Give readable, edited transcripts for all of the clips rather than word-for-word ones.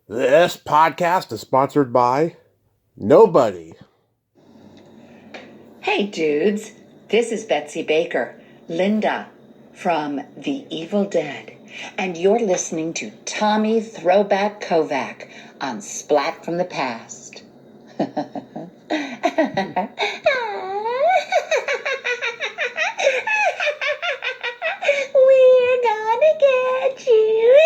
This podcast is sponsored by nobody. Hey dudes, this is Betsy Baker, Linda from The Evil Dead, and you're listening to Tommy Throwback Kovac on Splat from the Past. We're gonna get you.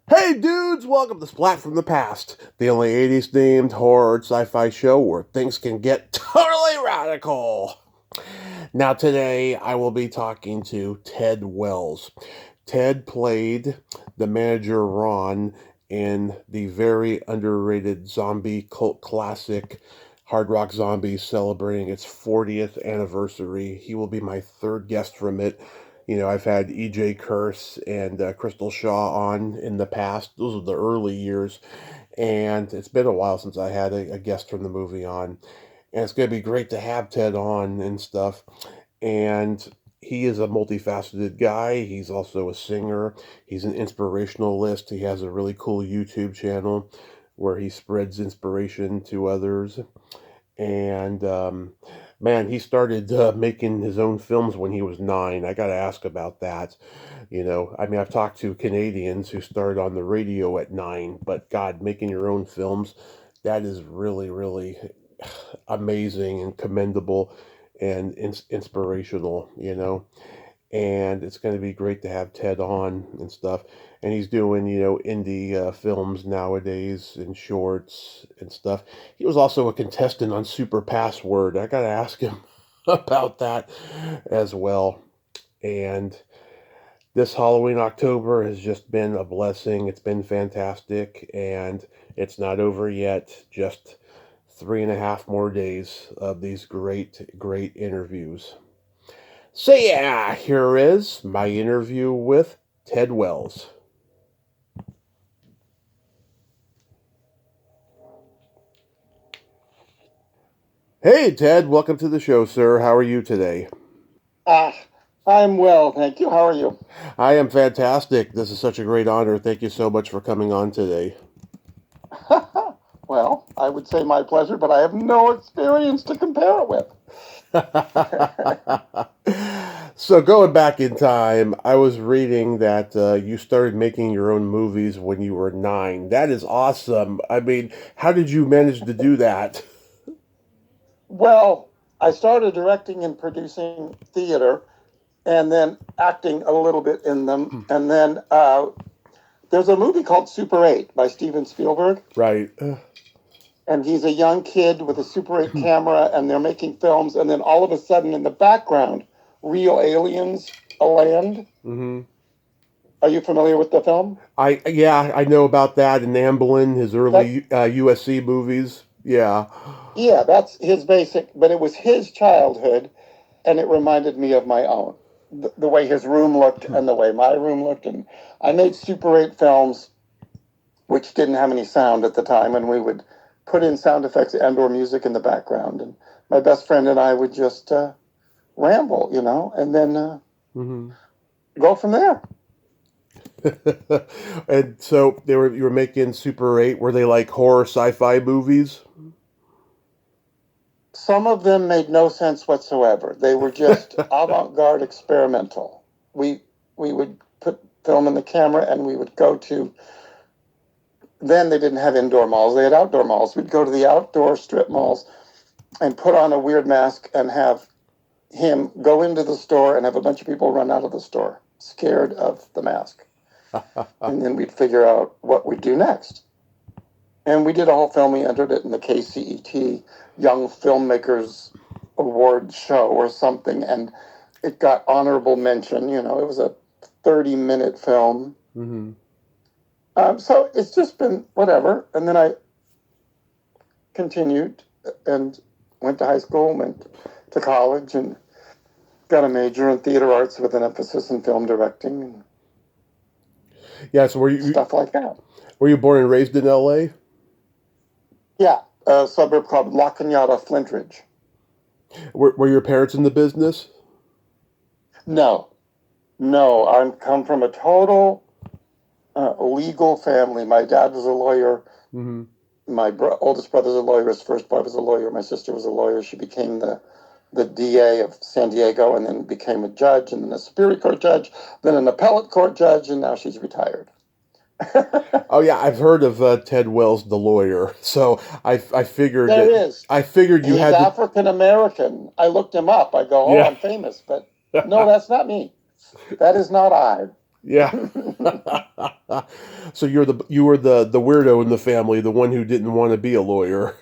Hey dudes, welcome to Splat from the Past, the only 80s themed horror sci-fi show where things can get totally radical. Now today I will be talking to Ted Wells. Ted played the manager Ron in the very underrated zombie cult classic Hard Rock Zombies, celebrating its 40th anniversary. He will be my third guest from it. You know, I've had E.J. Curse and Crystal Shaw on in the past. Those are the early years. And it's been a while since I had a guest from the movie on. And it's going to be great to have Ted on and stuff. And he is a multifaceted guy. He's also a singer. He's an inspirationalist. He has a really cool YouTube channel where he spreads inspiration to others. And man, he started making his own films when he was 9. I got to ask about that. You know, I mean, I've talked to Canadians who started on the radio at 9, but God, making your own films, that is really, really amazing and commendable and inspirational, you know. And it's going to be great to have Ted on and stuff. And he's doing, you know, indie films nowadays and shorts and stuff. He was also a contestant on Super Password. I got to ask him about that as well. And this Halloween October has just been a blessing. It's been fantastic, and it's not over yet. Just 3.5 more days of these great interviews. So yeah, here is my interview with Ted Wells. Hey Ted, welcome to the show, sir. How are you today? I'm well, thank you. How are you? I am fantastic. This is such a great honor. Thank you so much for coming on today. Well, I would say my pleasure, but I have no experience to compare it with. So going back in time, I was reading that you started making your own movies when you were 9. That is awesome. I mean, how did you manage to do that? Well, I started directing and producing theater and then acting a little bit in them. And then there's a movie called Super 8 by Steven Spielberg. Right. And he's a young kid with a Super 8 camera, and they're making films. And then all of a sudden, in the background, real aliens land. Mm-hmm. Are you familiar with the film? I know about that and Amblin, his early USC movies. Yeah. Yeah, that's his basic, but it was his childhood, and it reminded me of my own. The way his room looked and the way my room looked. And I made Super 8 films, which didn't have any sound at the time, and we would put in sound effects and or music in the background. And my best friend and I would just ramble, you know, and then go from there. And so you were making Super 8. Were they like horror sci-fi movies? Some of them made no sense whatsoever. They were just avant-garde experimental. We would put film in the camera and we would go to, then they didn't have indoor malls, they had outdoor malls. We'd go to the outdoor strip malls and put on a weird mask and have him go into the store and have a bunch of people run out of the store, scared of the mask. And then we'd figure out what we'd do next. And we did a whole film. We entered it in the KCET Young Filmmakers Award show or something, and it got honorable mention. You know, it was a 30-minute film. So it's just been whatever. And then I continued and went to high school, went to college, and got a major in theater arts with an emphasis in film directing and so were you stuff like that. Were you born and raised in L.A.? Yeah, a suburb called La Cañada, Flintridge. Were your parents in the business? No. No, I come from a total legal family. My dad was a lawyer. Mm-hmm. My oldest brother's a lawyer. His first wife was a lawyer. My sister was a lawyer. She became the DA of San Diego and then became a judge and then a Superior Court judge, then an appellate court judge, and now she's retired. Oh yeah, I've heard of Ted Wells, the lawyer. So I figured There that is. I figured you He's had to. African American. I looked him up. I go, oh, Yeah, I'm famous, but no, that's not me. That is not I. yeah. So you were the weirdo in the family, the one who didn't want to be a lawyer.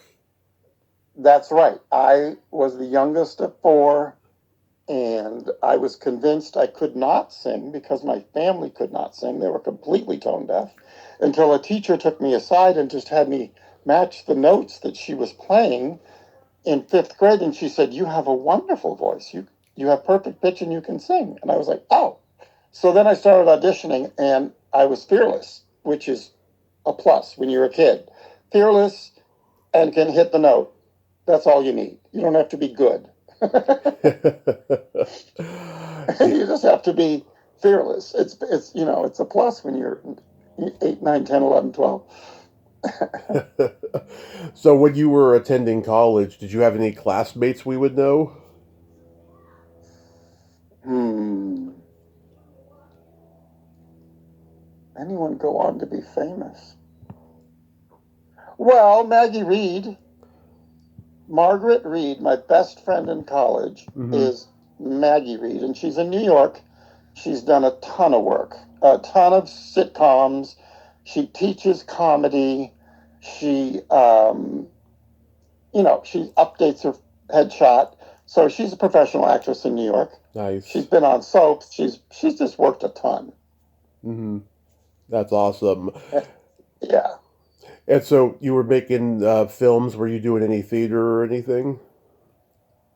That's right. I was the youngest of four, and I was convinced I could not sing because my family could not sing. They were completely tone deaf until a teacher took me aside and just had me match the notes that she was playing in fifth grade. And she said, "You have a wonderful voice. You have perfect pitch and you can sing." And I was like, "Oh." So then I started auditioning and I was fearless, which is a plus when you're a kid. Fearless and can hit the note. That's all you need. You don't have to be good. You just have to be fearless. It's a plus when you're 8, 9, 10, 11, 12. So when you were attending college, did you have any classmates we would know? Anyone go on to be famous? Well, Maggie Reed, Margaret Reed, my best friend in college, Mm-hmm. is Maggie Reed, and she's in New York. She's done a ton of work, a ton of sitcoms. She teaches comedy. She updates her headshot. So she's a professional actress in New York. She's Nice. been on soaps. She's just worked a ton. Mm-hmm. That's awesome. Yeah, And so you were making films. Were you doing any theater or anything?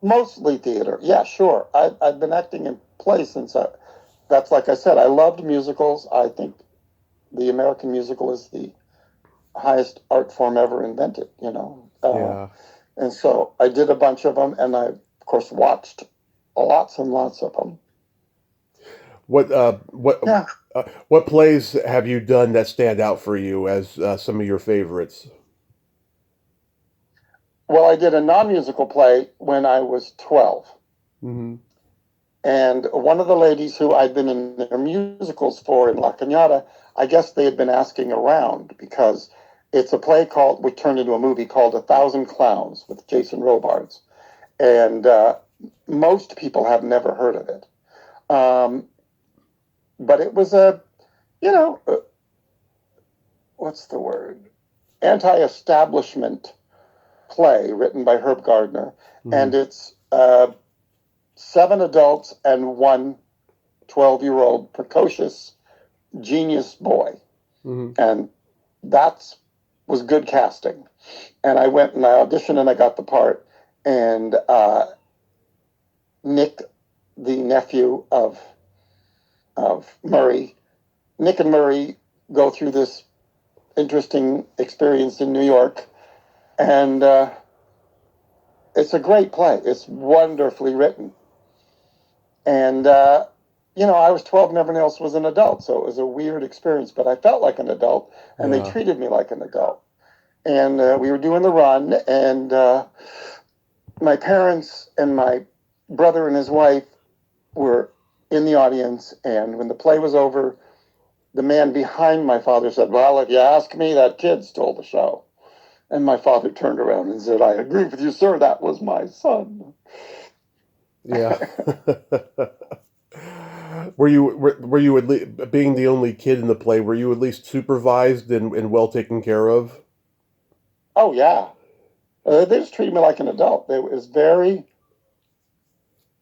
mostly theater. Yeah, sure. I've been acting in plays since that's like I said. I loved musicals. I think the American musical is the highest art form ever invented. Yeah. And so I did a bunch of them, and I of course watched lots and lots of them. What Yeah. what plays have you done that stand out for you as some of your favorites? Well, I did a non-musical play when I was 12. Mm-hmm. And one of the ladies who I'd been in their musicals for in La Cañada, I guess they had been asking around because it's a play which turned into a movie called A Thousand Clowns with Jason Robards. And most people have never heard of it. But it was you know, what's the word? Anti-establishment play written by Herb Gardner. Mm-hmm. And it's 7 adults and one 12-year-old precocious genius boy. Mm-hmm. And that was good casting. And I went and I auditioned and I got the part. And Nick, the nephew of Murray, Nick and Murray go through this interesting experience in New York. And it's a great play. It's wonderfully written. And I was 12 and everyone else was an adult, so it was a weird experience, but I felt like an adult, and they Yeah. treated me like an adult. And we were doing the run, and my parents and my brother and his wife were in the audience, and when the play was over, the man behind my father said, "Well, if you ask me, that kid stole the show." And my father turned around and said, "I agree with you, sir. That was my son." Yeah. Were you being the only kid in the play? Were you at least supervised and well taken care of? Oh, yeah. They just treated me like an adult. It was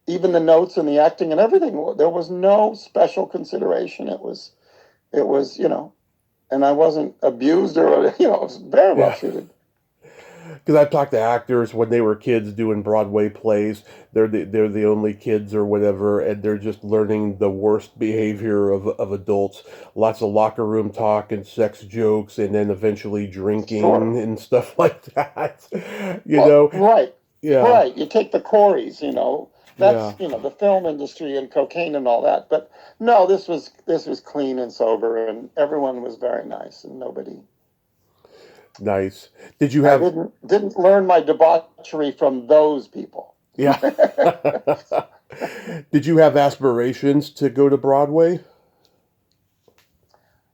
even the notes and the acting and everything, there was no special consideration. It was, and I wasn't abused or, it was very well Yeah. treated. Because I've talked to actors when they were kids doing Broadway plays. They're the only kids or whatever, and they're just learning the worst behavior of adults. Lots of locker room talk and sex jokes, and then eventually Sure. drinking and stuff like that. Well, Yeah. right. You take the Coreys, That's, Yeah. the film industry and cocaine and all that. But no, this was clean and sober, and everyone was very nice, and nobody. Nice. Did you I have? didn't learn my debauchery from those people. Yeah. Did you have aspirations to go to Broadway?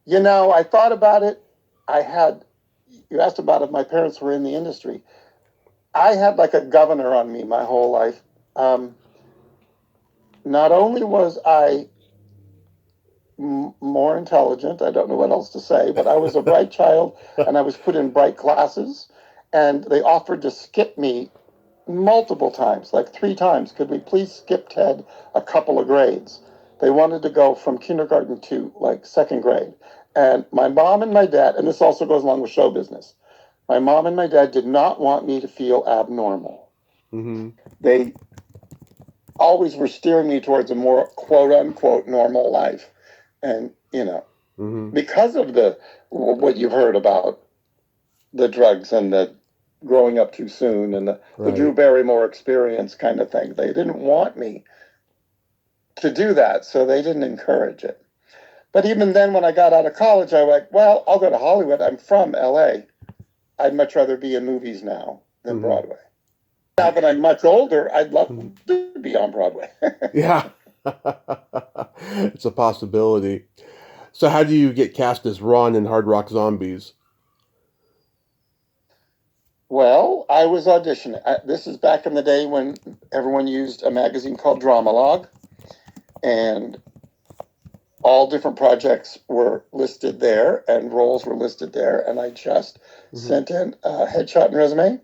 I thought about it. I had. You asked about if my parents were in the industry. I had like a governor on me my whole life. Um, Not only was I more intelligent, I don't know what else to say, but I was a bright child, and I was put in bright classes, and they offered to skip me multiple times, like 3 times. Could we please skip Ted a couple of grades? They wanted to go from kindergarten to like second grade. And my mom and my dad, and this also goes along with show business, my mom and my dad did not want me to feel abnormal. Mm-hmm. They always were steering me towards a more quote unquote normal life. And, Mm-hmm. because of what you've heard about the drugs and the growing up too soon and the Drew Right. Barrymore experience kind of thing, they didn't want me to do that, so they didn't encourage it. But even then, when I got out of college, I went, well, I'll go to Hollywood. I'm from LA. I'd much rather be in movies now than Mm-hmm. Broadway. Now that I'm much older, I'd love Mm-hmm. to be on Broadway. Yeah. It's a possibility. So how do you get cast as Ron in Hard Rock Zombies? Well, I was auditioning. This is back in the day when everyone used a magazine called Dramalog, and all different projects were listed there, and roles were listed there. And I just sent in a headshot and resume,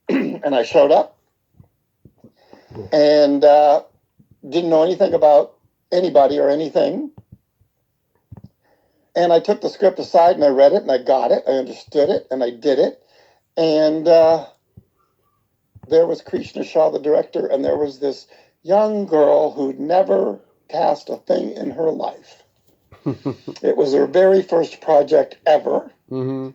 and I showed up, and didn't know anything about anybody or anything. And I took the script aside and I read it and I got it. I understood it and I did it. And there was Krishna Shah, the director, and there was this young girl who'd never cast a thing in her life. It was her very first project ever. Mm-hmm.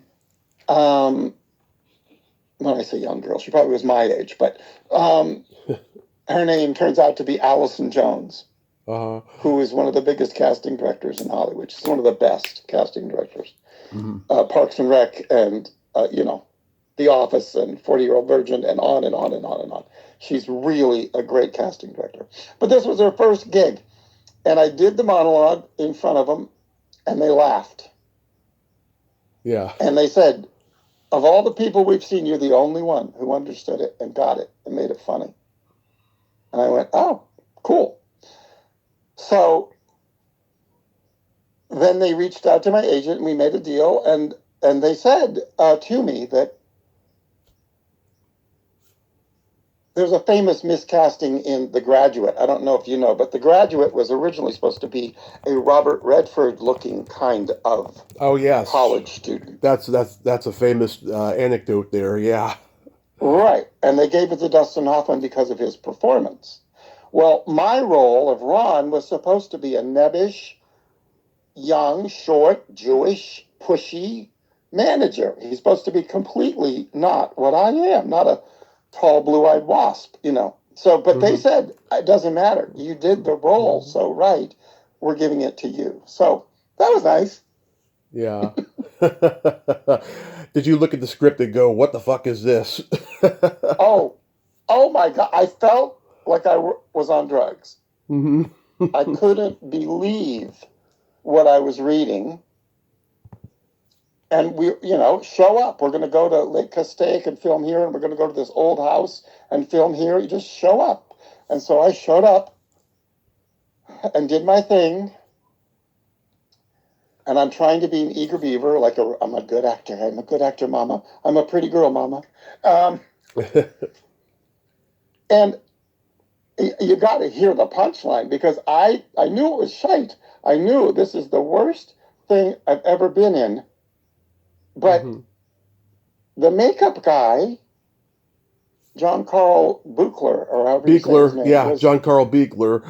When I say young girl, she probably was my age, but her name turns out to be Allison Jones, Uh-huh. who is one of the biggest casting directors in Hollywood. She's one of the best casting directors. Mm-hmm. Parks and Rec and, The Office and 40-Year-Old Virgin and on and on and on and on. She's really a great casting director. But this was her first gig. And I did the monologue in front of them, and they laughed. Yeah. And they said, of all the people we've seen, you're the only one who understood it and got it and made it funny. And I went, oh, cool. So then they reached out to my agent, and we made a deal, and they said to me that there's a famous miscasting in The Graduate. I don't know if you know, but The Graduate was originally supposed to be a Robert Redford-looking kind of Oh yes. college student. That's a famous anecdote there. Yeah. Right, and they gave it to Dustin Hoffman because of his performance. Well, my role of Ron was supposed to be a nebbish, young, short, Jewish, pushy manager. He's supposed to be completely not what I am, not a tall, blue-eyed wasp, So, but they said, it doesn't matter. You did the role so right, we're giving it to you. So that was nice. Yeah. Did you look at the script and go, "What the fuck is this?" Oh my God. I felt like I was on drugs. Mm-hmm. I couldn't believe what I was reading. And we, show up. We're going to go to Lake Castaic and film here, and we're going to go to this old house and film here. You just show up. And so I showed up and did my thing. And I'm trying to be an eager beaver, like I'm a good actor. I'm a good actor, mama. I'm a pretty girl, mama. And you got to hear the punchline, because I knew it was shite. I knew this is the worst thing I've ever been in. But the makeup guy, John Carl Buechler, or however you say his name. Yeah, John Carl Buechler.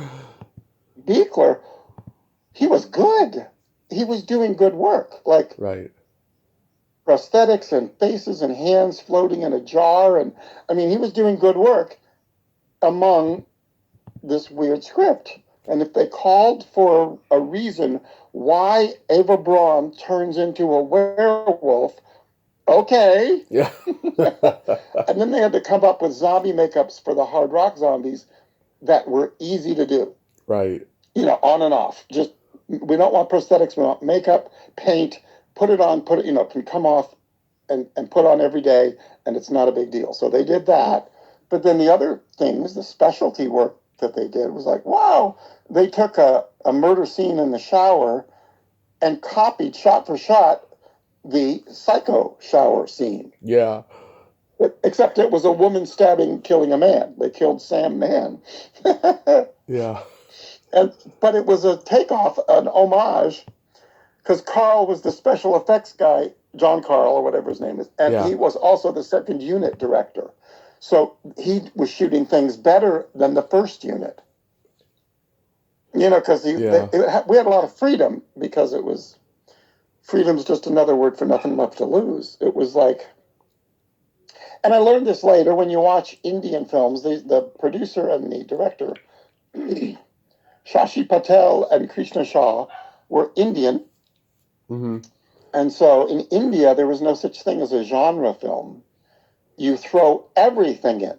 Buechler, he was good. He was doing good work, like Right. prosthetics and faces and hands floating in a jar. And I mean, he was doing good work among this weird script. And if they called for a reason why Eva Braun turns into a werewolf, okay. Yeah. And then they had to come up with zombie makeups for the hard rock zombies that were easy to do. Right. On and off. Just, we don't want prosthetics, we want makeup, paint, put it on, can come off and put on every day, and it's not a big deal. So they did that. But then the other things, the specialty work that they did was like, wow, they took a murder scene in the shower and copied shot for shot the Psycho shower scene. Yeah. Except it was a woman killing a man. They killed Sam Mann. Yeah. But it was a takeoff, an homage, because Carl was the special effects guy, John Carl or whatever his name is, and he was also the second unit director. So he was shooting things better than the first unit. Because we had a lot of freedom, because it was, freedom's just another word for nothing left to lose. It was like, and I learned this later, when you watch Indian films, the producer and the director, Shashi Patel and Krishna Shah, were Indian. Mm-hmm. And so in India, there was no such thing as a genre film. You throw everything in.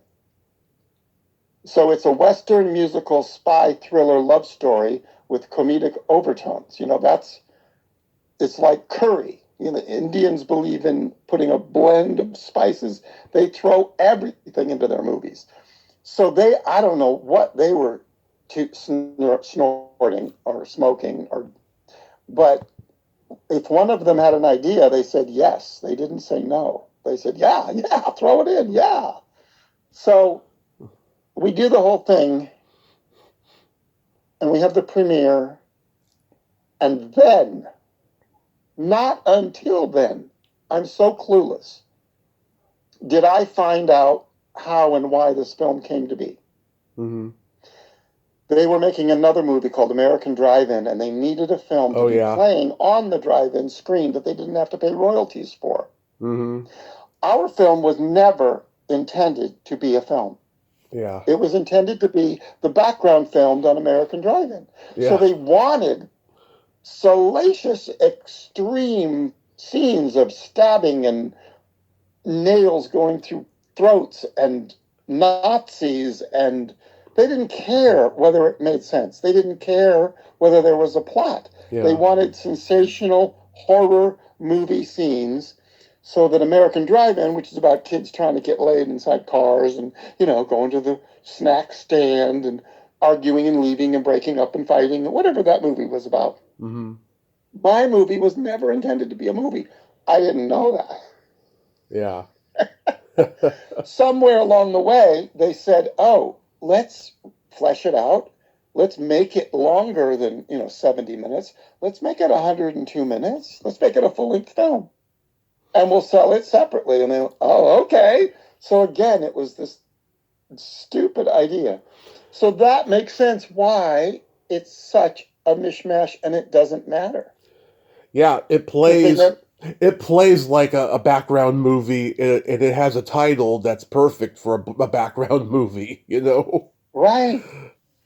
So it's a Western musical spy thriller love story with comedic overtones. It's like curry. The Indians believe in putting a blend of spices. They throw everything into their movies. So I don't know what they were snorting or smoking, but if one of them had an idea, they said yes. They didn't say no. They said, yeah, throw it in, yeah. So we do the whole thing, and we have the premiere, and then, not until then, I'm so clueless, did I find out how and why this film came to be. Mm-hmm. They were making another movie called American Drive-In, and they needed a film to be playing on the drive-in screen that they didn't have to pay royalties for. Mm-hmm. Our film was never intended to be a film. Yeah. It was intended to be the background filmed on American Drive-In. Yeah. So they wanted salacious, extreme scenes of stabbing and nails going through throats and Nazis, and they didn't care whether it made sense. They didn't care whether there was a plot. Yeah. They wanted sensational horror movie scenes, so that American Drive-In, which is about kids trying to get laid inside cars and, going to the snack stand and arguing and leaving and breaking up and fighting, whatever that movie was about. Mm-hmm. My movie was never intended to be a movie. I didn't know that. Yeah. Somewhere along the way, they said, oh, let's flesh it out. Let's make it longer than, 70 minutes. Let's make it 102 minutes. Let's make it a full-length film. And we'll sell it separately. And then, oh, okay. So again, it was this stupid idea. So that makes sense why it's such a mishmash, and it doesn't matter. Yeah, it plays like a background movie, and it has a title that's perfect for a background movie, Right.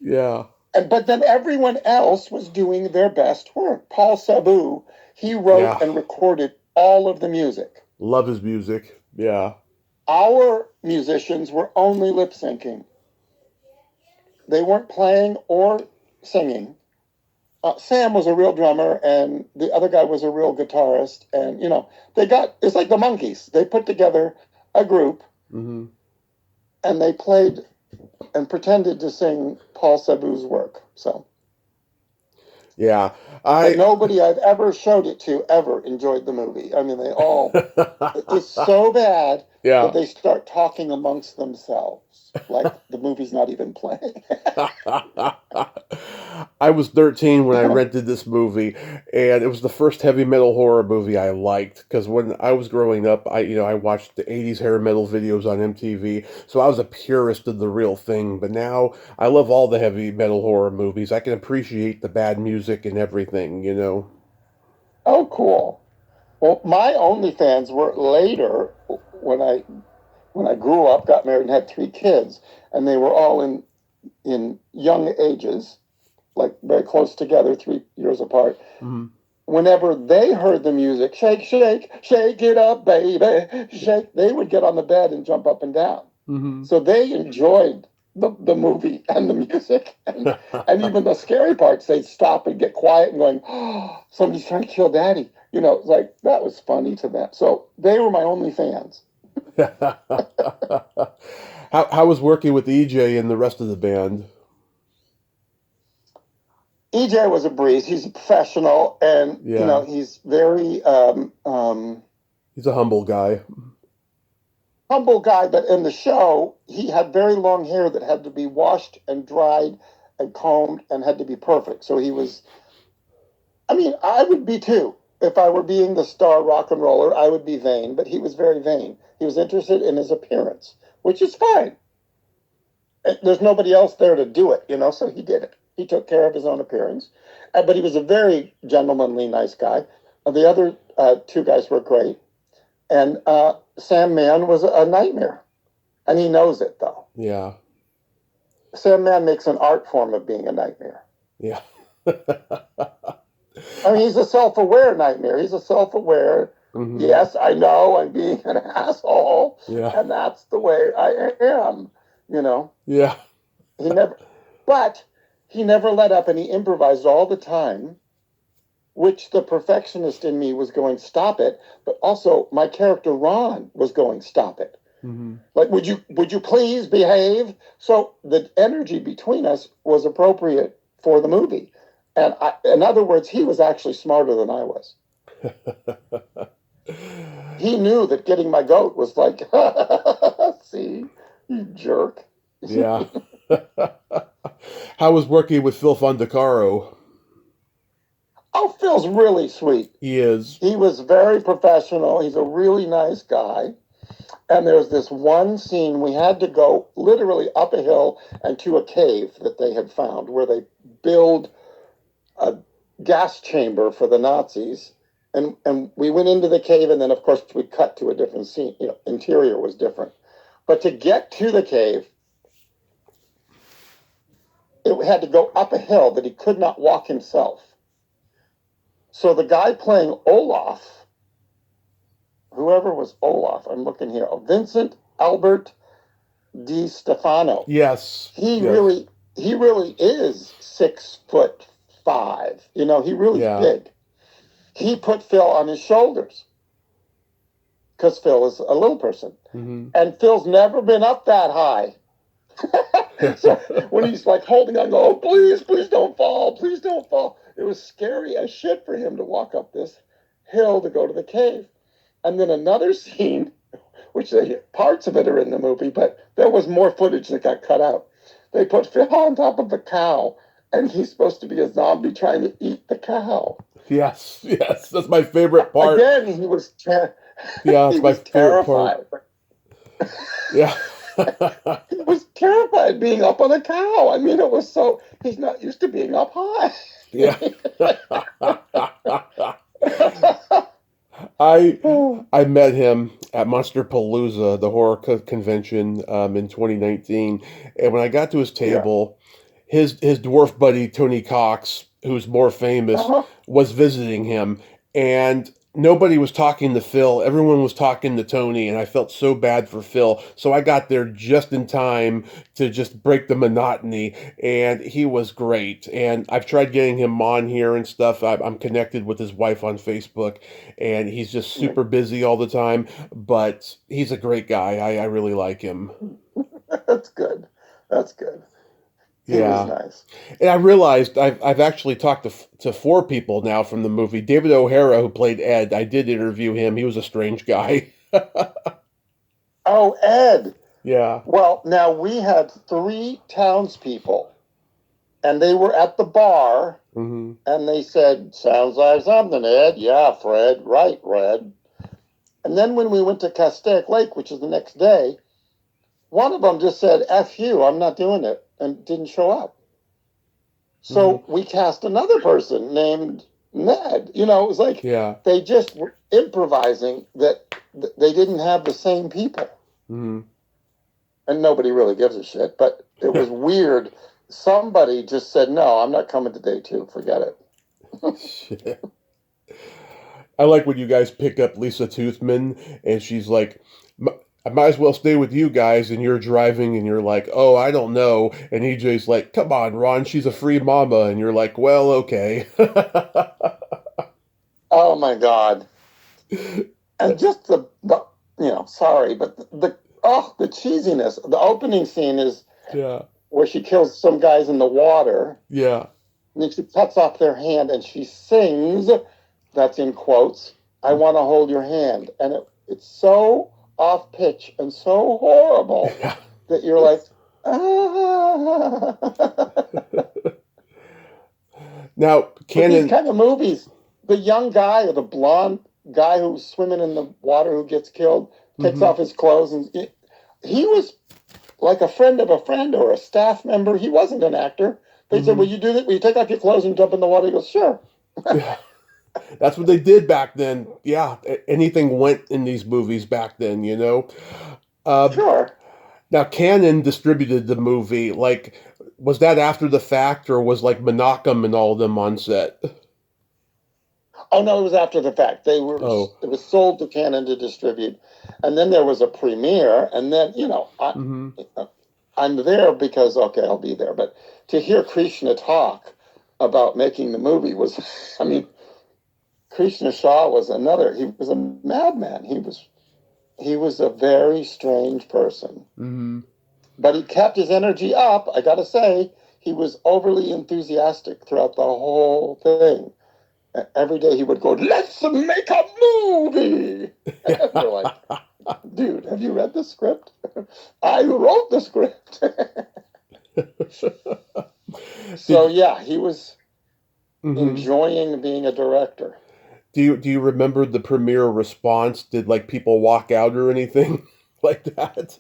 Yeah. But then everyone else was doing their best work. Paul Sabu, he wrote and recorded all of the music. Love his music. Yeah. Our musicians were only lip syncing. They weren't playing or singing. Sam was a real drummer, and the other guy was a real guitarist. And, it's like the Monkees. They put together a group, mm-hmm. and they played and pretended to sing Paul Sabu's work. So. Yeah. But nobody I've ever showed it to ever enjoyed the movie. I mean, they all... It's so bad that they start talking amongst themselves. Like the movie's not even playing. I was 13 when I rented this movie, and it was the first heavy metal horror movie I liked, because when I was growing up, I watched the 80s hair metal videos on MTV, so I was a purist of the real thing. But now I love all the heavy metal horror movies. I can appreciate the bad music and everything, Oh, cool. Well, my OnlyFans were later, when I grew up, got married, and had 3 kids, and they were all in in young ages, like very close together, 3 years apart. Mm-hmm. Whenever they heard the music, shake, shake, shake it up, baby, shake, they would get on the bed and jump up and down. Mm-hmm. So they enjoyed the movie and the music, and even the scary parts. They'd stop and get quiet and going, oh, somebody's trying to kill Daddy. Like that was funny to them. So they were my only fans. How was working with EJ and the rest of the band? EJ was a breeze. He's a professional, and Yeah. he's very He's a humble guy. humble guy. But in the show, he had very long hair that had to be washed and dried and combed and had to be perfect. So he was. I mean, I would be too. If I were being the star rock and roller, I would be vain. But he was very vain. He was interested in his appearance, which is fine. There's nobody else there to do it, so he did it. He took care of his own appearance. But he was a very gentlemanly, nice guy. The other two guys were great. And Sam Mann was a nightmare. And he knows it, though. Yeah. Sam Mann makes an art form of being a nightmare. Yeah. I mean, he's a self-aware nightmare. He's a self-aware, Mm-hmm. yes, I know I'm being an asshole. Yeah. And that's the way I am, Yeah. But he never let up, and he improvised all the time, which the perfectionist in me was going, stop it. But also my character Ron was going, stop it. Mm-hmm. Like, would you please behave? So the energy between us was appropriate for the movie. And in other words, he was actually smarter than I was. He knew that getting my goat was like, see, you jerk. Yeah. How was working with Phil Fondacaro? Oh, Phil's really sweet. He is. He was very professional. He's a really nice guy. And there's this one scene we had to go literally up a hill and to a cave that they had found where they build a gas chamber for the Nazis. And we went into the cave, and then, of course, we cut to a different scene. Interior was different. But to get to the cave, it had to go up a hill that he could not walk himself. So the guy playing Olaf, whoever was Olaf, I'm looking here, Vincent Albert Di Stefano. Yes. He really is 6'5". He really is big. He put Phil on his shoulders because Phil is a little person. Mm-hmm. And Phil's never been up that high. So when he's like holding on, oh, please don't fall, please don't fall. It was scary as shit for him to walk up this hill to go to the cave. And then another scene, which parts of it are in the movie, but there was more footage that got cut out. They put Phil on top of a cow, and he's supposed to be a zombie trying to eat the cow. Yes, that's my favorite part. Again, he was terrified. Yeah. He was terrified being up on a cow. I mean, he's not used to being up high. Yeah. I met him at Monsterpalooza, the horror convention, in 2019, and when I got to his table, his dwarf buddy Tony Cox, who's more famous, was visiting him, and nobody was talking to Phil. Everyone was talking to Tony, and I felt so bad for Phil. So I got there just in time to just break the monotony, and he was great. And I've tried getting him on here and stuff. I'm connected with his wife on Facebook, and he's just super busy all the time, but he's a great guy. I really like him. That's good. He was nice. And I realized I've actually talked to 4 people now from the movie. David O'Hara, who played Ed, I did interview him. He was a strange guy. Oh, Ed. Yeah. Well, now we had 3 townspeople, and they were at the bar, Mm-hmm. and they said, sounds like something, Ed. Yeah, Fred. Right, Red. And then when we went to Castaic Lake, which is the next day, one of them just said, F you, I'm not doing it, and didn't show up. So we cast another person named Ned. It was like they just were improvising that they didn't have the same people. Mm-hmm. And nobody really gives a shit. But It was weird. Somebody just said, "No, I'm not coming to day 2. Forget it." Shit. I like when you guys pick up Lisa Toothman and she's like, I might as well stay with you guys, and you're driving and you're like, oh, I don't know. And EJ's like, come on, Ron, she's a free mama. And you're like, well, okay. Oh my God! And just sorry, but the cheesiness. The opening scene is Yeah. where she kills some guys in the water. Yeah. And then she cuts off their hand and she sings, that's in quotes, "I want to hold your hand." And it's so off pitch and so horrible Yeah. that you're like, ah. Now, But Canon. these kind of movies, the young guy or the blonde guy who's swimming in the water who gets killed, takes off his clothes, and he was like a friend of a friend or a staff member. He wasn't an actor. They said, will you do that? Will you take off your clothes and jump in the water? He goes, sure. Yeah. That's what they did back then. Yeah, anything went in these movies back then, you know? Sure. Now, Canon distributed the movie. Like, was that after the fact, or was like Menachem and all of them on set? Oh, no, it was after the fact. It Oh. was sold to Canon to distribute. And then there was a premiere. And then, I'm there because, okay, I'll be there. But to hear Krishna talk about making the movie was, I mean, Krishna Shah was he was a madman. He was a very strange person. Mm-hmm. But he kept his energy up. I got to say, he was overly enthusiastic throughout the whole thing. Every day he would go, let's make a movie. And we're like, dude, have you read the script? I wrote the script. So, yeah, he was enjoying being a director. Do you remember the premiere response? Did like people walk out or anything like that?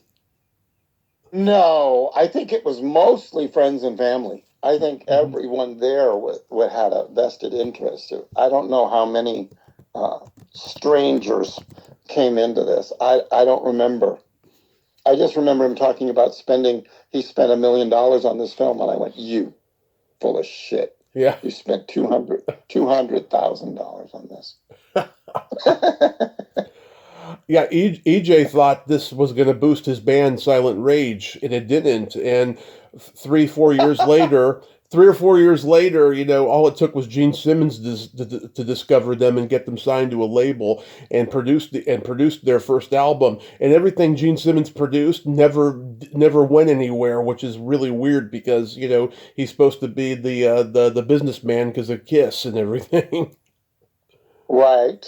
No, I think it was mostly friends and family. I think everyone there had a vested interest. I don't know how many strangers came into this. I don't remember. I just remember him talking about he spent $1 million on this film, and I went, you full of shit. Yeah. You spent $200,000 on this. Yeah, EJ thought this was going to boost his band Silent Rage, and it didn't. And 3 or 4 years later, you know, all it took was Gene Simmons to discover them and get them signed to a label and produced their first album. And everything Gene Simmons produced never went anywhere, which is really weird because, you know, he's supposed to be the businessman because of Kiss and everything. Right.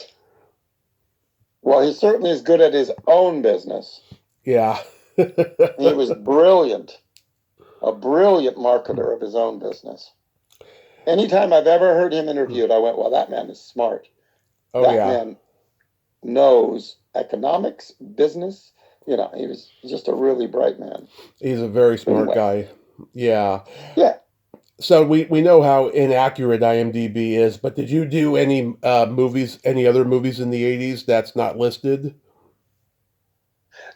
Well, he certainly is good at his own business. Yeah. He was brilliant. A brilliant marketer of his own business. Anytime I've ever heard him interviewed, I went, well, that man is smart. Oh, that yeah. man knows economics, business. You know, he was just a really bright man. He's a very smart guy. Yeah. Yeah. So we know how inaccurate IMDb is, but did you do any other movies in the 80s that's not listed?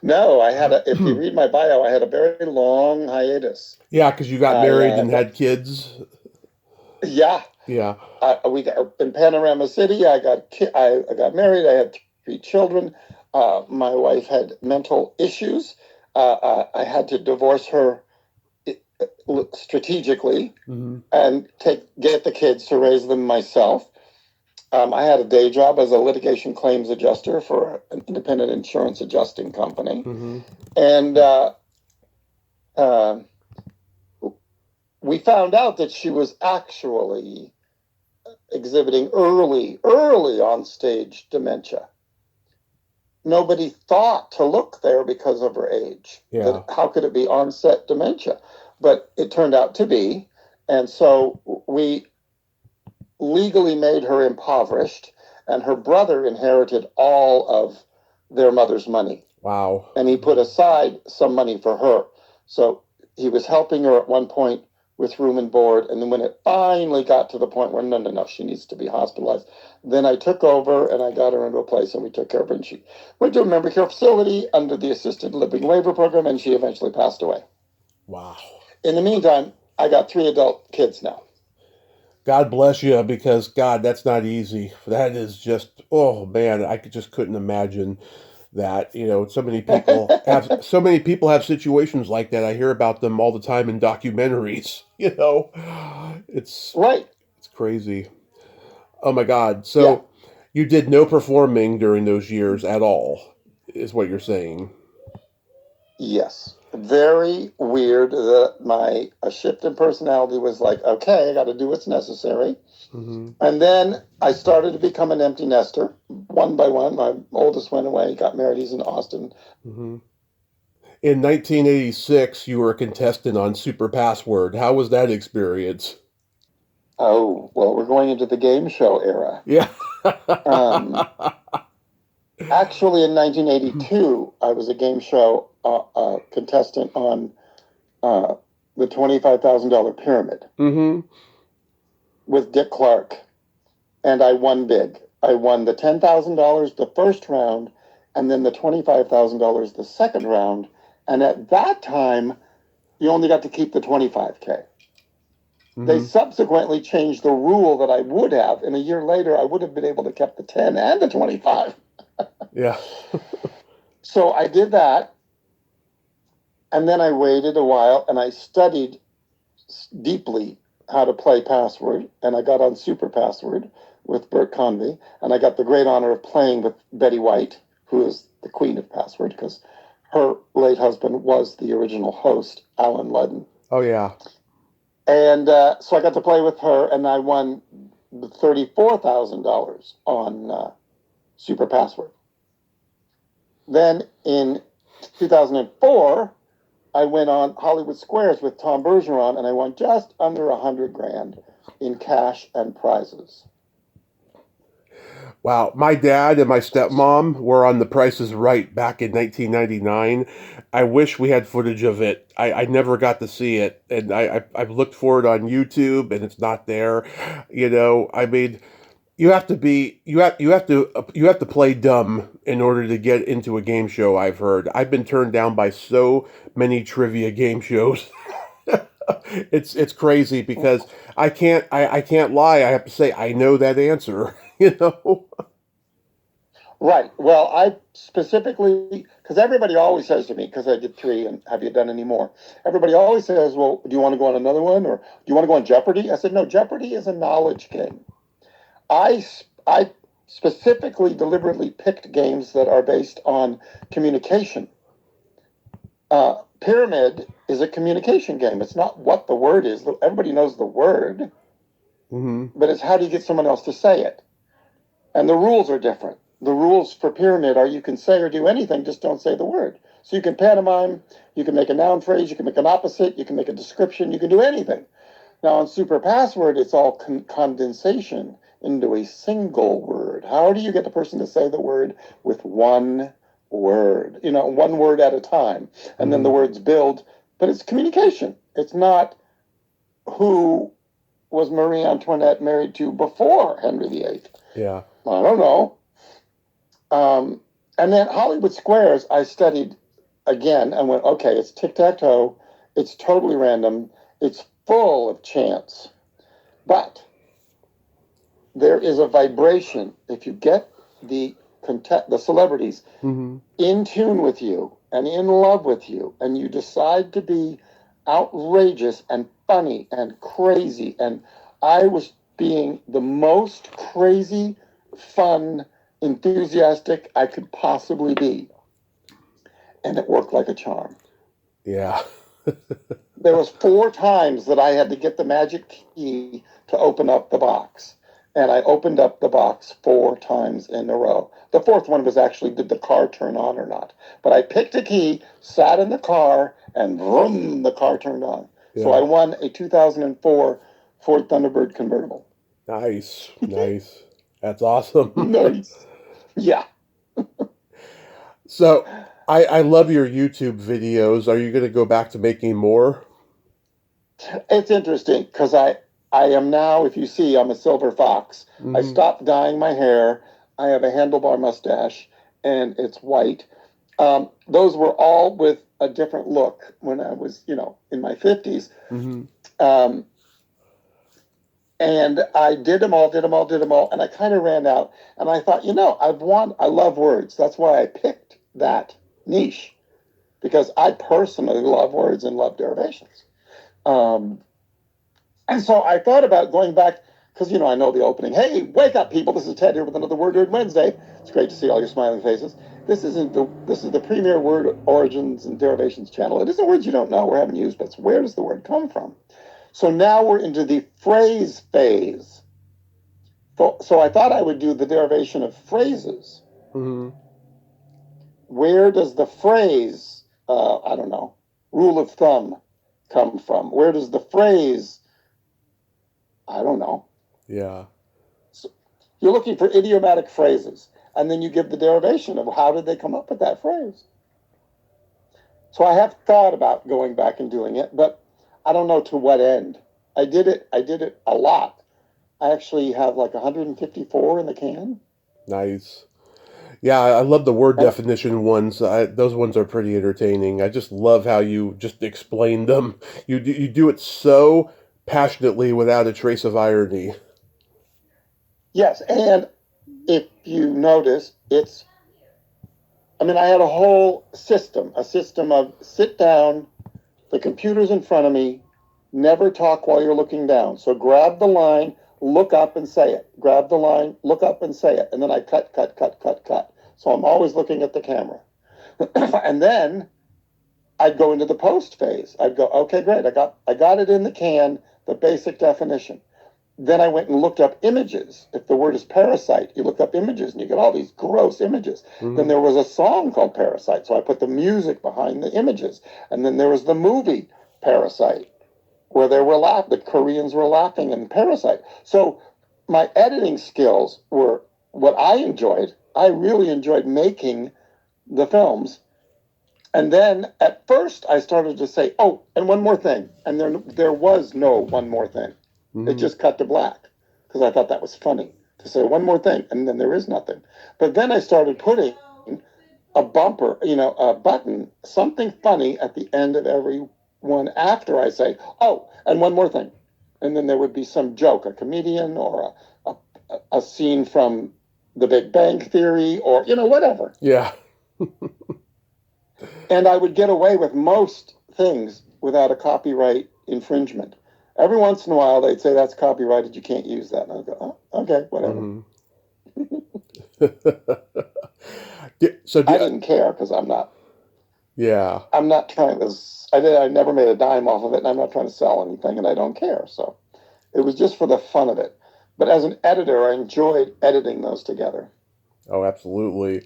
No, if you read my bio, I had a very long hiatus. Yeah, because you got married and had kids. Yeah. Yeah. We got in Panorama City. I got married. I had 3 children. My wife had mental issues. I had to divorce her strategically and get the kids to raise them myself. I had a day job as a litigation claims adjuster for an independent insurance adjusting company. And we found out that she was actually exhibiting early on stage dementia. Nobody thought to look there because of her age. Yeah. How could it be onset dementia? But it turned out to be. And so we legally made her impoverished, and her brother inherited all of their mother's money. Wow. And he put aside some money for her. So he was helping her at one point with room and board. And then when it finally got to the point where, no, she needs to be hospitalized, then I took over and I got her into a place and we took care of her. And she went to a memory care facility under the assisted living waiver program, and she eventually passed away. Wow. in the meantime, I got 3 adult kids now. God bless you, because God, that's not easy. That is just, oh man, just couldn't imagine that. So many people have situations like that. I hear about them all the time in documentaries. It's Right. it's crazy. Oh my God. Yeah. So you did no performing during those years at all, is what you're saying. Yes. Very weird that my a shift in personality was like, okay, I got to do what's necessary. Mm-hmm. And then I started to become an empty nester one by one. My oldest went away, got married. He's in Austin. Mm-hmm. In 1986, you were a contestant on Super Password. How was that experience? Oh, well, we're going into the game show era. Yeah. Actually, in 1982, I was a game show contestant on the $25,000 Pyramid Mm-hmm. with Dick Clark, and I won big. I won the $10,000 the first round, and then the $25,000 the second round. And at that time, you only got to keep the 25K. Mm-hmm. They subsequently changed the rule that I would have, and a year later, I would have been able to keep the 10 and the 25. Yeah. So I did that, and then I waited a while, and I studied deeply how to play Password, and I got on Super Password with Bert Convey, and I got the great honor of playing with Betty White, who is the queen of Password, because her late husband was the original host, Alan Ludden. Oh, yeah. And so I got to play with her, and I won $34,000 on Super Password. Then in 2004, I went on Hollywood Squares with Tom Bergeron, and I won just under $100,000 in cash and prizes. Wow. My dad and my stepmom were on The Price is Right back in 1999. I wish we had footage of it. I never got to see it, and I've looked for it on YouTube, and it's not there. I mean, you have to play dumb in order to get into a game show. I've heard. I've been turned down by so many trivia game shows. It's crazy, because I can't lie. I have to say I know that answer. Right. Well, I specifically, because everybody always says to me, because I did 3, and have you done any more? Everybody always says, well, do you want to go on another one, or do you want to go on Jeopardy? I said, no, Jeopardy is a knowledge game. I specifically, deliberately picked games that are based on communication. Pyramid is a communication game. It's not what the word is. Everybody knows the word, Mm-hmm. but it's how do you get someone else to say it? And the rules are different. The rules for Pyramid are you can say or do anything, just don't say the word. So you can pantomime, you can make a noun phrase, you can make an opposite, you can make a description, you can do anything. Now on Super Password, it's all condensation into a single word. How do you get the person to say the word with one word? One word at a time. And then the words build, but it's communication. It's not who was Marie Antoinette married to before Henry VIII. Yeah. I don't know. And then Hollywood Squares, I studied again and went, okay, it's tic-tac-toe. It's totally random. It's full of chance. But there is a vibration. If you get the celebrities Mm-hmm. in tune with you and in love with you, and you decide to be outrageous and funny and crazy, and I was being the most crazy, fun, enthusiastic I could possibly be, and it worked like a charm. Yeah. There was 4 times that I had to get the magic key to open up the box, and I opened up the box 4 times in a row. The 4th one was actually, did the car turn on or not? But I picked a key, sat in the car, and vroom, the car turned on. Yeah. So I won a 2004 Ford Thunderbird convertible. Nice. That's awesome. Nice. Yeah. So I love your YouTube videos. Are you going to go back to making more? It's interesting because I am now, if you see, I'm a silver fox. Mm-hmm. I stopped dyeing my hair. I have a handlebar mustache, and it's white. Those were all with a different look when I was, in my 50s. Mm-hmm. Um, and I did them all, and I kind of ran out. And I thought, I love words. That's why I picked that niche, because I personally love words and love derivations. And so I thought about going back, because, I know the opening. Hey, wake up, people. This is Ted here with another Word Wednesday. It's great to see all your smiling faces. This is the premier word origins and derivations channel. It isn't words you don't know or haven't used, but it's where does the word come from? So now we're into the phrase phase. So I thought I would do the derivation of phrases. Mm-hmm. Where does the phrase, I don't know, rule of thumb come from? Where does the phrase, I don't know. Yeah. So you're looking for idiomatic phrases, and then you give the derivation of how did they come up with that phrase. So I have thought about going back and doing it, but I don't know to what end. I did it a lot. I actually have like 154 in the can. Nice. Yeah, I love the word And definition ones. Those ones are pretty entertaining. I just love how you just explain them. You do it so passionately without a trace of irony. yes, and if you notice, I had a whole system, a system of sit down, the computer's in front of me, never talk while you're looking down. So grab the line, look up and say it. Grab the line, look up and say it. And then I cut. So I'm always looking at the camera. And then I'd go into the post phase. I'd go, okay, great. I got it in the can, the basic definition. Then I went and looked up images. If the word is parasite, you look up images and you get all these gross images. Mm-hmm. Then there was a song called Parasite, so I put the music behind the images. And then there was the movie Parasite, where the Koreans were laughing in Parasite. So my editing skills were what I enjoyed. I really enjoyed making the films. And then at first I started to say, oh, and one more thing. And there was no one more thing. Mm-hmm. It just cut to black, because I thought that was funny to say one more thing, and then there is nothing. But then I started putting a bumper, a button, something funny at the end of every one after I say, oh, and one more thing. And then there would be some joke, a comedian or a scene from The Big Bang Theory or, whatever. Yeah. And I would get away with most things without a copyright infringement. Every once in a while, they'd say that's copyrighted, you can't use that. And I'd go, oh, okay, whatever. Mm-hmm. I didn't care, because I'm not trying to, I never made a dime off of it, and I'm not trying to sell anything, and I don't care. So it was just for the fun of it. But as an editor, I enjoyed editing those together. Oh, absolutely.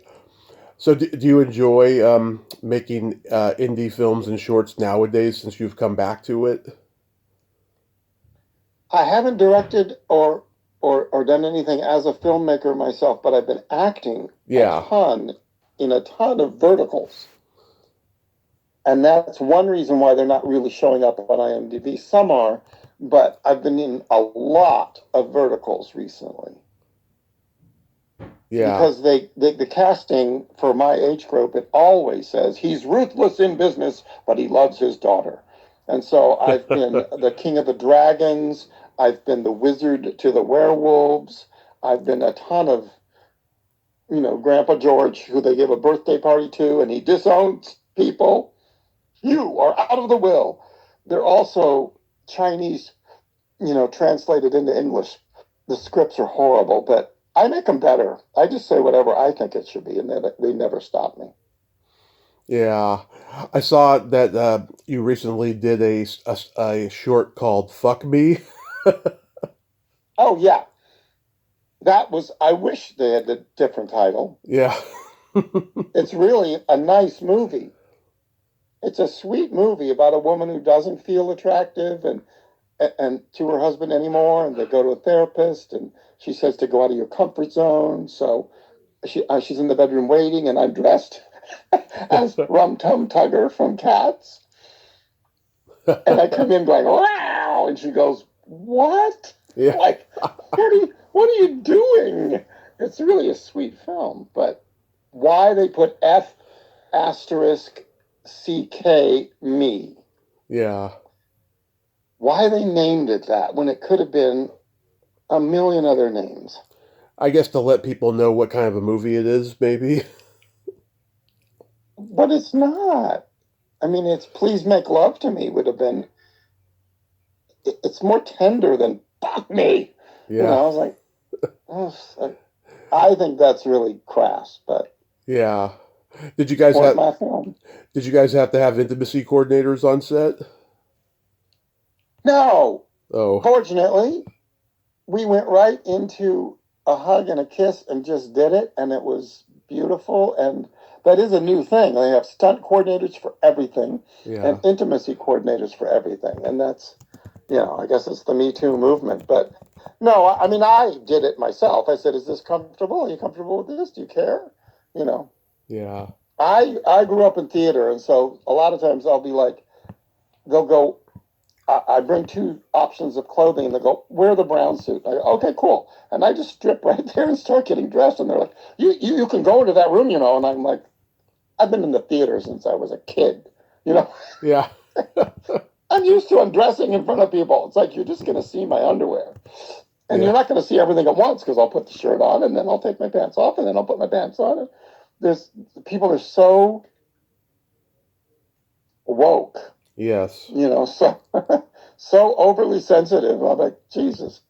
So do you enjoy making indie films and shorts nowadays since you've come back to it? I haven't directed or done anything as a filmmaker myself, but I've been acting Yeah. in a ton of verticals. And that's one reason why they're not really showing up on IMDb. Some are, but I've been in a lot of verticals recently. Yeah. Because the casting for my age group, it always says he's ruthless in business, but he loves his daughter. And so I've been the King of the Dragons. I've been the Wizard to the Werewolves. I've been a ton of, Grandpa George, who they give a birthday party to, and he disowns people. You are out of the will. They're also Chinese, translated into English. The scripts are horrible, but I make them better. I just say whatever I think it should be, and they never stop me. Yeah. I saw that you recently did a short called Fuck Me. Oh, yeah. I wish they had a different title. Yeah. It's really a nice movie. It's a sweet movie about a woman who doesn't feel attractive and to her husband anymore, and they go to a therapist, and she says to go out of your comfort zone. So she's in the bedroom waiting, and I'm dressed as Rum Tum Tugger from Cats. And I come in going, wow, and she goes, what? Yeah. Like, what are you doing? It's really a sweet film, but why they put F asterisk CK Me. Yeah. Why they named it that when it could have been a million other names? I guess to let people know what kind of a movie it is, maybe. But it's not. I mean, it's Please Make Love to Me would have been, it's more tender than Fuck Me. You know, Yeah. I was like, oh, I think that's really crass, but Yeah. Did you guys weren't have my film. did you guys have to have intimacy coordinators on set? No, Oh. fortunately, we went right into a hug and a kiss and just did it, and it was beautiful. And that is a new thing. They have stunt coordinators for everything and Yeah. intimacy coordinators for everything, and that's, I guess it's the Me Too movement. But no, I mean, I did it myself. I said, "Is this comfortable? Are you comfortable with this? Do you care?" You know, Yeah. I grew up in theater, and so a lot of times I'll be like, they'll go, I bring two options of clothing, and they go, "Wear the brown suit." I go, "Okay, cool." And I just strip right there and start getting dressed. And they're like, "You can go into that room, you know." And I'm like, "I've been in the theater since I was a kid, you know. Yeah. I'm used to undressing in front of people. It's like you're just going to see my underwear, and Yeah. you're not going to see everything at once because I'll put the shirt on, and then I'll take my pants off, and then I'll put my pants on." And there's people are so woke, Yes. so so overly sensitive. I'm like, Jesus.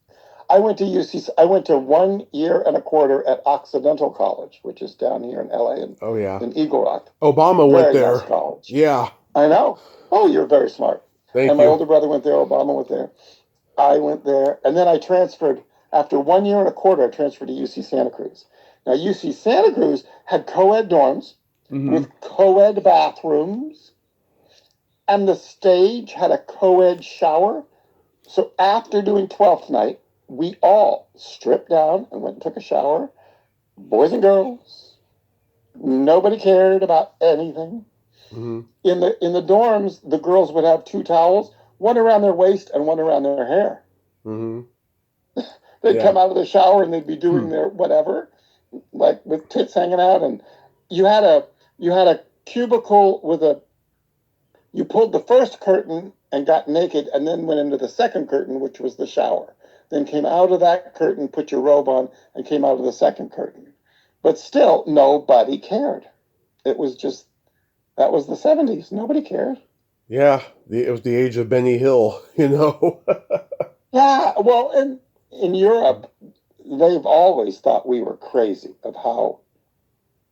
I went to UC. I went to 1 year and a quarter at Occidental College, which is down here in LA and Oh yeah. in Eagle Rock. Obama went Very nice there. college. Yeah. I know. Oh, you're very smart. Thank And my you. older brother went there. Obama went there. I went there, and then I transferred. After 1 year and a quarter, I transferred to UC Santa Cruz. Now, UC Santa Cruz had co-ed dorms Hmm. with co-ed bathrooms, and the stage had a co-ed shower. So after doing 12th night, we all stripped down and went and took a shower, boys and girls. Nobody cared about anything. Hmm. In the dorms, the girls would have two towels, one around their waist and one around their hair. Hmm. They'd Yeah. come out of the shower and they'd be doing Hmm. their whatever, like with tits hanging out. And you had a cubicle with a you pulled the first curtain and got naked and then went into the second curtain, which was the shower. Then came out of that curtain, put your robe on, and came out of the second curtain. But still, nobody cared. It was just, that was the 70s. Nobody cared. Yeah. It was the age of Benny Hill. You know. Yeah, well, in Europe, they've always thought we were crazy of how,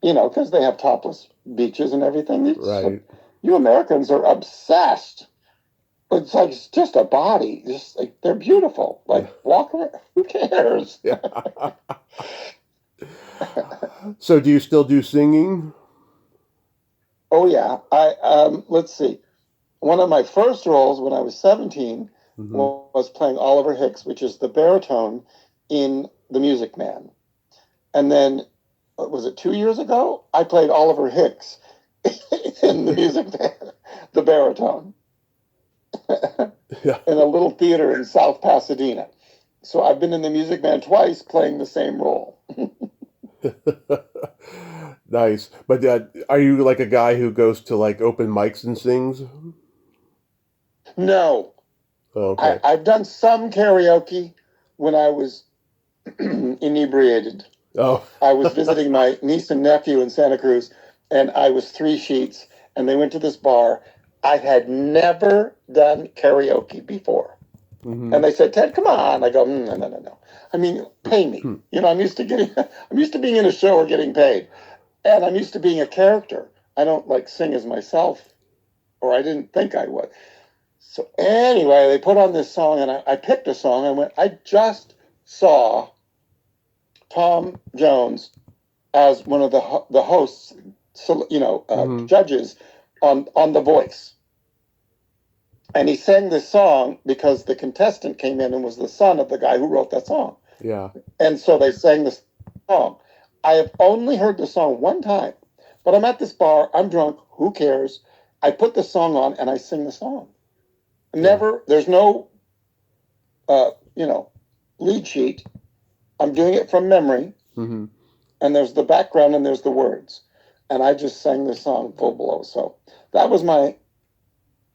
because they have topless beaches and everything. Right. You Americans are obsessed. It's like it's just a body. Just like they're beautiful. Yeah. Like walk around. Who cares? Yeah. So, do you still do singing? Oh yeah. I let's see. One of my first roles when I was 17 Hmm. was playing Oliver Hicks, which is the baritone in The Music Man. And then was it 2 years ago? I played Oliver Hicks in The Music Man, the baritone, Yeah. in a little theater in South Pasadena. So I've been in The Music Man twice playing the same role. Nice. But are you like a guy who goes to like open mics and sings? No, Oh, okay. I've done some karaoke when I was inebriated. Oh. I was visiting my niece and nephew in Santa Cruz, and I was three sheets, and they went to this bar. I had never done karaoke before. Hmm. And they said, "Ted, come on." I go, "No, no, no, no. I mean, pay me. I'm used to I'm used to being in a show or getting paid. And I'm used to being a character. I don't like sing as myself, or I didn't think I would." So anyway, they put on this song, and I picked a song. I just saw Tom Jones as one of the hosts, Hmm. judges on The Voice. And he sang this song because the contestant came in and was the son of the guy who wrote that song. Yeah. And so they sang this song. I have only heard the song one time, but I'm at this bar, I'm drunk, who cares? I put the song on and I sing the song. Never, there's no, uh, you know, lead sheet. I'm doing it from memory, Hmm. and there's the background and there's the words. and I just sang this song full blow. So that was my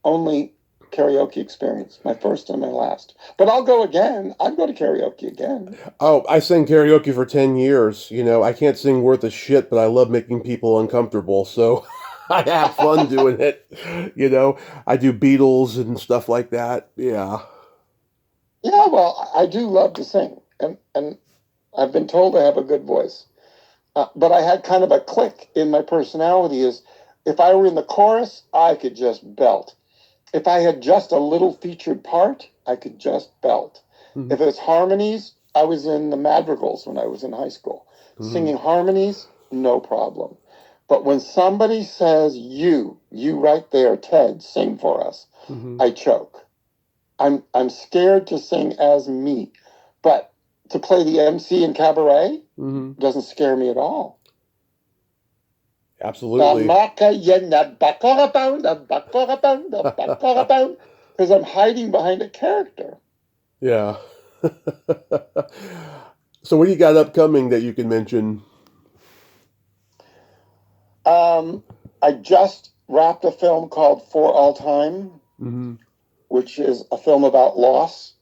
only karaoke experience, my first and my last. But I'll go again. I'd go to karaoke again. Oh, I sang karaoke for 10 years. I can't sing worth a shit, but I love making people uncomfortable. So I have fun doing it. I do Beatles and stuff like that. Yeah. Yeah, well, I do love to sing, and I've been told I have a good voice. But I had kind of a click in my personality is if I were in the chorus, I could just belt. If I had just a little featured part, I could just belt. Mm-hmm. If it's harmonies, I was in the madrigals when I was in high school. Mm-hmm. Singing harmonies, no problem. But when somebody says, you right there, Ted, sing for us, mm-hmm. I choke. I'm scared to sing as me. But to play the MC in cabaret mm-hmm. doesn't scare me at all. Absolutely. Because I'm hiding behind a character. Yeah. So what do you got upcoming that you can mention? I just wrapped a film called For All Time, mm-hmm. which is a film about loss.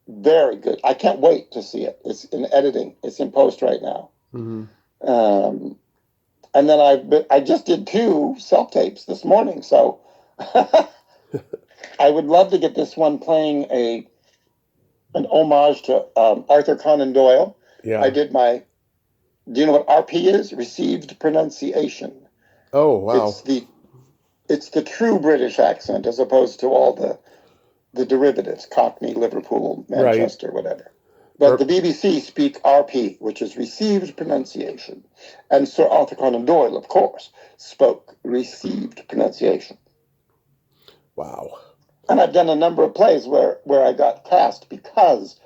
Very good. I can't wait to see it. It's in editing. It's in post right now. Mm-hmm. And then I just did 2 self-tapes this morning, so I would love to get this one playing an homage to Arthur Conan Doyle. Yeah. I did do you know what RP is? Received pronunciation. Oh, wow. It's the true British accent as opposed to all the derivatives, Cockney, Liverpool, Manchester, right. Whatever. But the BBC speak RP, which is received pronunciation. And Sir Arthur Conan Doyle, of course, spoke received pronunciation. Wow. And I've done a number of plays where I got cast because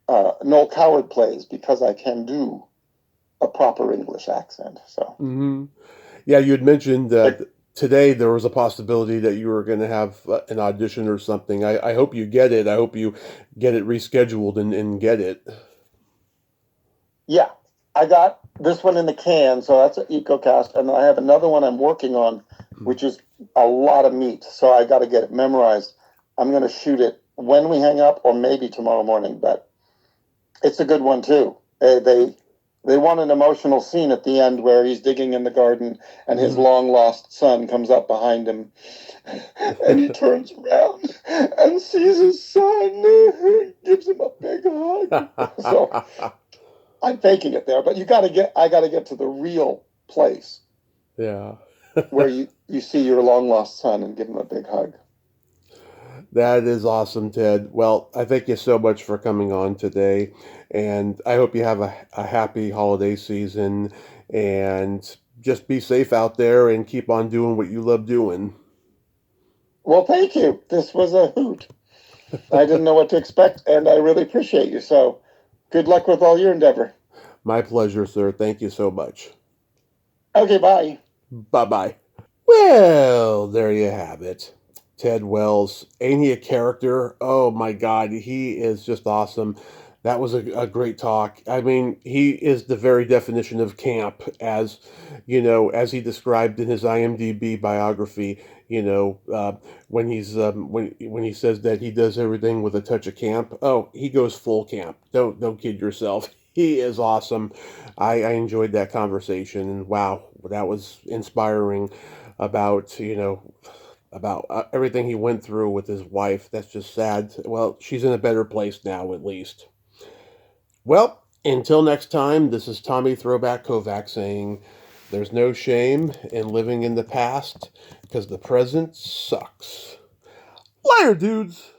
Noel Coward plays because I can do a proper English accent. So. Mm-hmm. Yeah, you had mentioned that today there was a possibility that you were going to have an audition or something. I hope you get it. I hope you get it rescheduled and get it. Yeah, I got this one in the can, so that's an EcoCast, and I have another one I'm working on, which is a lot of meat, so I got to get it memorized. I'm going to shoot it when we hang up or maybe tomorrow morning, but it's a good one too. They want an emotional scene at the end where he's digging in the garden and his long-lost son comes up behind him and he turns around and sees his son and gives him a big hug. So I'm faking it there, but I got to get to the real place. Yeah. Where you see your long-lost son and give him a big hug. That is awesome, Ted. Well, I thank you so much for coming on today, and I hope you have a happy holiday season, and just be safe out there and keep on doing what you love doing. Well, thank you. This was a hoot. I didn't know what to expect, and I really appreciate you. So good luck with all your endeavor. My pleasure, sir. Thank you so much. Okay, bye. Bye-bye. Well, there you have it. Ted Wells, ain't he a character? Oh my God, he is just awesome. That was a great talk. I mean, he is the very definition of camp, as he described in his IMDb biography. When he says that he does everything with a touch of camp. Oh, he goes full camp. Don't kid yourself. He is awesome. I enjoyed that conversation, and wow, that was inspiring about everything he went through with his wife. That's just sad. Well, she's in a better place now, at least. Well, until next time, this is Tommy Throwback Kovac saying, there's no shame in living in the past, because the present sucks. Later, dudes!